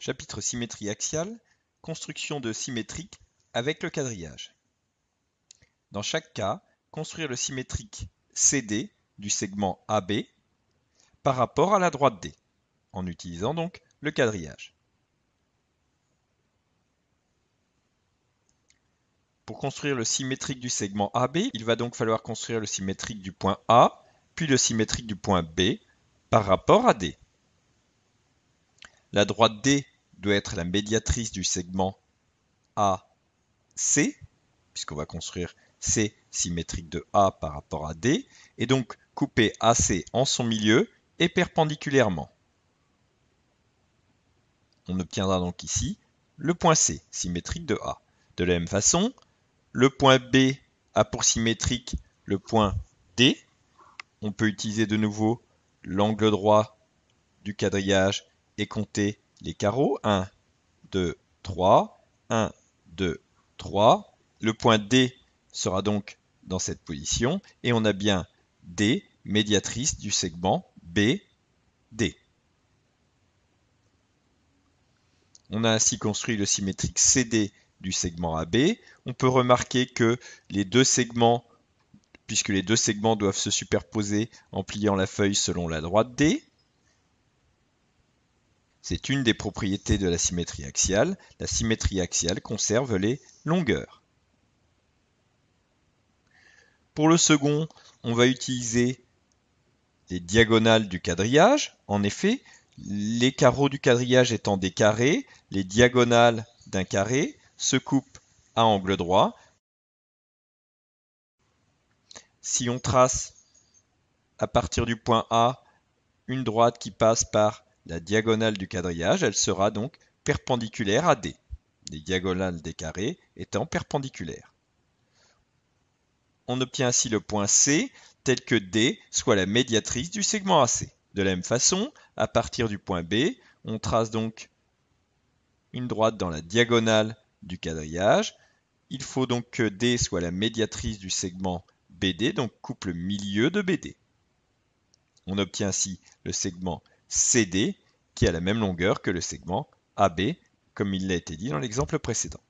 Chapitre symétrie axiale, construction de symétrique avec le quadrillage. Dans chaque cas, construire le symétrique CD du segment AB par rapport à la droite D, en utilisant donc le quadrillage. Pour construire le symétrique du segment AB, il va donc falloir construire le symétrique du point A, puis le symétrique du point B par rapport à D. La droite D doit être la médiatrice du segment AC, puisqu'on va construire C symétrique de A par rapport à D, et donc couper AC en son milieu et perpendiculairement. On obtiendra donc ici le point C, symétrique de A. De la même façon, le point B a pour symétrique le point D. On peut utiliser de nouveau l'angle droit du quadrillage et compter les carreaux. 1, 2, 3, 1, 2, 3. Le point D sera donc dans cette position et on a bien D, médiatrice du segment BD. On a ainsi construit le symétrique CD du segment AB. On peut remarquer que les deux segments, puisque les deux segments doivent se superposer en pliant la feuille selon la droite D. C'est une des propriétés de la symétrie axiale. La symétrie axiale conserve les longueurs. Pour le second, on va utiliser les diagonales du quadrillage. En effet, les carreaux du quadrillage étant des carrés, les diagonales d'un carré se coupent à angle droit. Si on trace à partir du point A une droite qui passe par la diagonale du quadrillage, elle sera donc perpendiculaire à D, les diagonales des carrés étant perpendiculaires. On obtient ainsi le point C tel que D soit la médiatrice du segment AC. De la même façon, à partir du point B, on trace donc une droite dans la diagonale du quadrillage. Il faut donc que D soit la médiatrice du segment BD, donc coupe le milieu de BD. On obtient ainsi le segment CD qui a la même longueur que le segment AB, comme il l'a été dit dans l'exemple précédent.